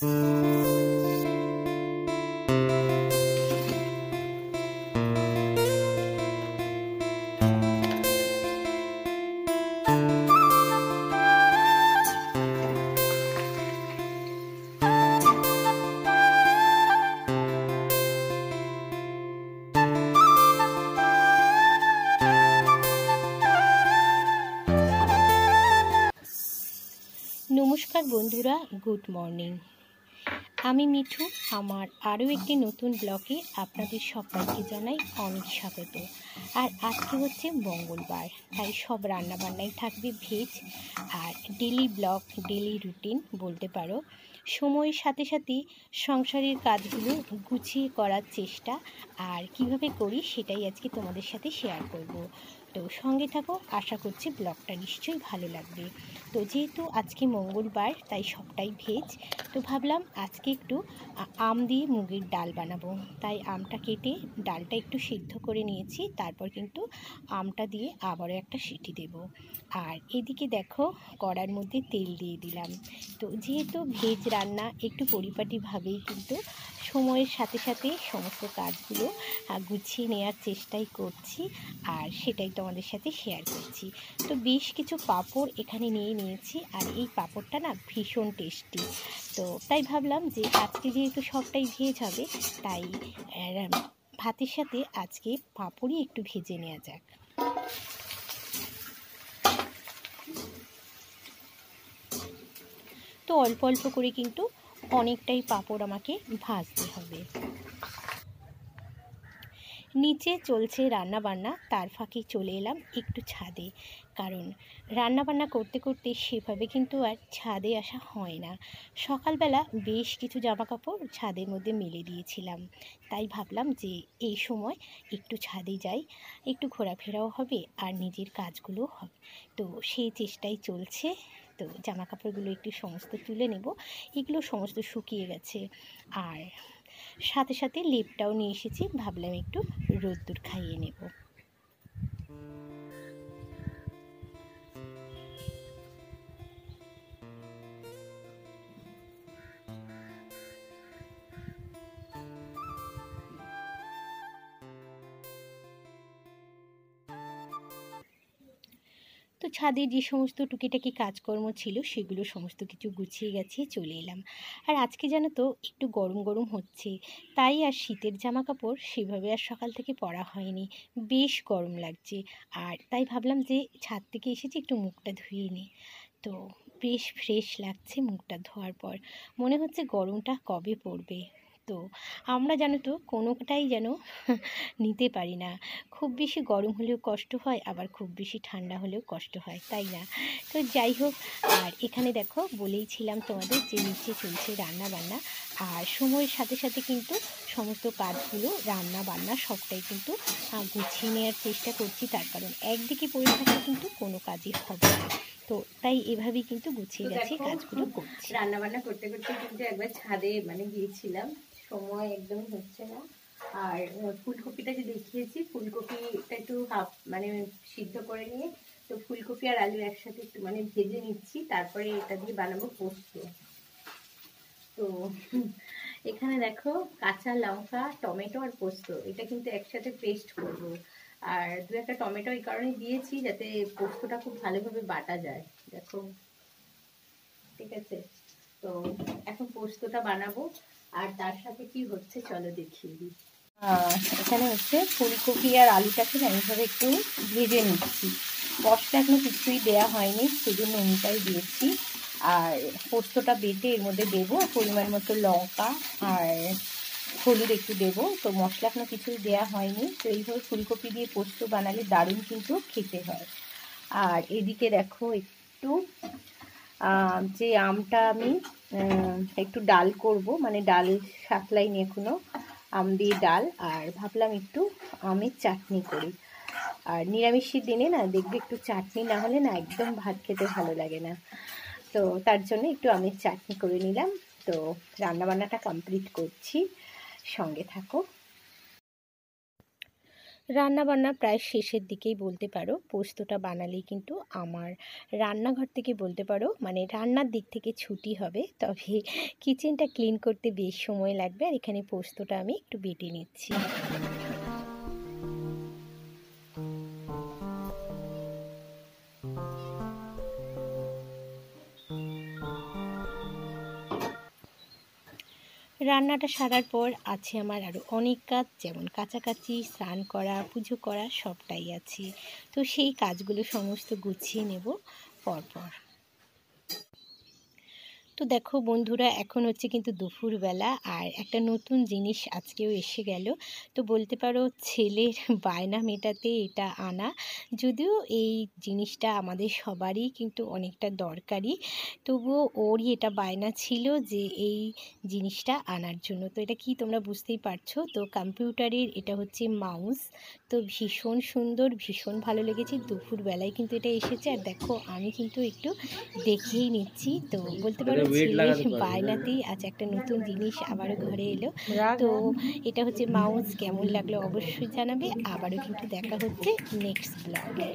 নমস্কার বন্ধুরা, good morning. আমি মিঠু। আমার আরও একটি নতুন ব্লগে আপনাদের সবাইকে জানাই অনেক স্বাগত। আর আজকে হচ্ছে মঙ্গলবার, তাই সব রান্নাবান্নাই থাকবে ভেজ। আর ডেলি ব্লগ, ডেলি রুটিন বলতে পারো। সময়ের সাথে সাথে সংসারের কাজগুলো গুছিয়ে করার চেষ্টা, আর কিভাবে করি সেটাই আজকে তোমাদের সাথে শেয়ার করব। তো সঙ্গে থাকো, আশা করছি ব্লগটা নিশ্চয়ই ভালো লাগবে। তো যেহেতু আজকে মঙ্গলবার, তাই সবটাই ভেজ। তো ভাবলাম আজকে একটু আম দিয়ে মুগের ডাল বানাবো। তাই আমটা কেটে ডালটা একটু সিদ্ধ করে নিয়েছি, তারপর কিন্তু আমটা দিয়ে আবারও একটা সিটি দেব। আর এদিকে দেখো, কড়ার মধ্যে তেল দিয়ে দিলাম। তো যেহেতু ভেজ রান্না, একটু পরিপাটিভাবেই কিন্তু সময়ের সাথে সাথে সমস্ত কাজগুলো গুছিয়ে নেওয়ার চেষ্টাই করছি, আর সেটাই তোমাদের সাথে শেয়ার করছি। তো বেশ কিছু পাঁপড় এখানে নিয়ে নিয়েছি, আর এই পাঁপড়টা না ভীষণ টেস্টি। তো তাই ভাবলাম যে আজকে যেহেতু সবটাই ভেজ হবে, তাই ভাতের সাথে আজকে পাঁপড়ই একটু ভেজে নেওয়া যাক। তো অল্প অল্প করে কিন্তু অনেকটাই পাঁপড় আমাকে ভাজতে হবে। নিচে চলছে রান্না বান্না, তার ফাঁকে চলে এলাম একটু ছাদে। কারণ রান্না বান্না করতে করতে সেভাবে কিন্তু আর ছাদে আসা হয় না। সকালবেলা বেশ কিছু জামা কাপড় ছাদের মধ্যে মেলে দিয়েছিলাম, তাই ভাবলাম যে এই সময় একটু ছাদে যাই, একটু ঘোরাফেরাও হবে আর নিজের কাজগুলোও হবে। তো সেই চেষ্টাই চলছে। তো জামা কাপড়গুলো একটু সমস্ত তুলে নেব। এগুলো সমস্ত শুকিয়ে গেছে, আর সাথে সাথে লেপটাও নিয়ে এসেছি, ভাবলাম একটু রোদ্দুর খাইয়ে নেব। তো ছাদে যে সমস্ত টুকিটাকি কাজকর্ম ছিল সেগুলো সমস্ত কিছু গুছিয়ে গেছে, চলে এলাম। আর আজকে জানো তো একটু গরম গরম হচ্ছে, তাই আর শীতের জামা কাপড় সেভাবে আর সকাল থেকে পরা হয়নি। বেশ গরম লাগছে, আর তাই ভাবলাম যে ছাদ থেকে এসেছি একটু মুখটা ধুয়ে নিই। তো বেশ ফ্রেশ লাগছে মুখটা ধোয়ার পর। মনে হচ্ছে গরমটা কবে পড়বে। তো আমরা জানো তো কোনোটাই যেন নিতে পারি না। খুব বেশি গরম হলেও কষ্ট হয়, আবার খুব বেশি ঠান্ডা হলেও কষ্ট হয়, তাই না? তো যাই হোক, আর এখানে দেখো বলেইছিলাম তোমাদের যে নিচে চলছে রান্না বান্না, আর সময়ের সাথে সাথে কিন্তু সমস্ত কাজগুলো রান্না বান্না সবটাই কিন্তু গুছিয়ে নেওয়ার চেষ্টা করছি। তার কারণ একদিকে পড়ে থাকলে কিন্তু কোনো কাজই হবে না। তো তাই এভাবেই কিন্তু গুছিয়ে গেছি, কাজগুলো করছি। রান্না বান্না করতে করতে কিন্তু একবার ছাদে গিয়েছিলাম, সময় একদম হচ্ছে না। আর ফুলকপিটা যে দেখিয়েছি, ফুলকপিটা একটু সিদ্ধ করে নিয়ে, তো ফুলকপি আর আলু একসাথে একটু ভেজে নিচ্ছি, তারপরে এটা দিয়ে বানাবো পোস্ত। তো এখানে দেখো, কাঁচা লঙ্কা, টমেটো আর পোস্ত এটা কিন্তু একসাথে পেস্ট করব। আর দু একটা টমেটো এই কারণে দিয়েছি যাতে পোস্তটা খুব ভালোভাবে বাটা যায়। দেখো, ঠিক আছে। তো এখন পোস্তটা বানাবো, আর তার সাথে কি হচ্ছে চলো দেখিয়ে দিই। এখানে হচ্ছে ফুলকপি আর আলুটাকে এইভাবে একটু ভেজে নিচ্ছি। মশলা এখনো কিছুই দেওয়া হয়নি, সেজন্য নুনটাই দিয়েছি। আর পোস্তটা বেটে এর মধ্যে দেবো, পরিমাণ মতো লঙ্কা আর হলুদ একটু দেবো। তো মশলা এখনো কিছুই দেওয়া হয়নি। তো এইভাবে ফুলকপি দিয়ে পোস্ত বানালে দারুণ কিন্তু খেতে হয়। আর এদিকে দেখো, একটু যে আমটা আমি একটু ডাল করব, ডাল সাতলাইনি এখনো, আম দিয়ে ডাল। আর ভাবলাম একটু আমের চাটনি করি। আর নিরামিষের দিনে না দেখবে একটু চাটনি না হলে না একদম ভাত খেতে ভালো লাগে না। তো তার জন্য একটু আমের চাটনি করে নিলাম। তো রান্নাবান্নাটা কমপ্লিট করছি, সঙ্গে থাকো। রান্নাবান্না প্রায় শেষের দিকেই বলতে পারো। পোস্তটা বানালেই কিন্তু আমার রান্নাঘর থেকে বলতে পারো মানে রান্নার দিক থেকে ছুটি হবে। তবে কিচেনটা ক্লিন করতে বেশ সময় লাগবে। আর এখানে পোস্তটা আমি একটু বেটে নিচ্ছি। রান্নাটা সারার পর আছে আমার আরও অনেক কাজ, যেমন কাচাকাচি, স্নান করা, পুজো করা সবটাই আছে। তো সেই কাজগুলো সমস্ত গুছিয়ে নেব পরপর। তো দেখো বন্ধুরা, এখন হচ্ছে কিন্তু দুপুরবেলা, আর একটা নতুন জিনিস আজকেও এসে গেল। তো বলতে পারো ছেলের বায়না মেটাতে এটা আনা। যদিও এই জিনিসটা আমাদের সবারই কিন্তু অনেকটা দরকারি, তবুও ওরই এটা বায়না ছিল যে এই জিনিসটা আনার জন্য। তো এটা কি তোমরা বুঝতেই পারছো। তো কম্পিউটারের এটা হচ্ছে মাউস। তো ভীষণ সুন্দর, ভীষণ ভালো লেগেছে। দুপুরবেলায় কিন্তু এটা এসেছে। আর দেখো আমি কিন্তু একটু দেখেই নিচ্ছি। তো বলতে পারো ছেলের বায়নাতেই আজ একটা নতুন জিনিস আবারও ঘরে এলো। তো এটা হচ্ছে মাউস। কেমন লাগলো অবশ্যই জানাবে। আবারও কিন্তু দেখা হচ্ছে নেক্সট ব্লগে।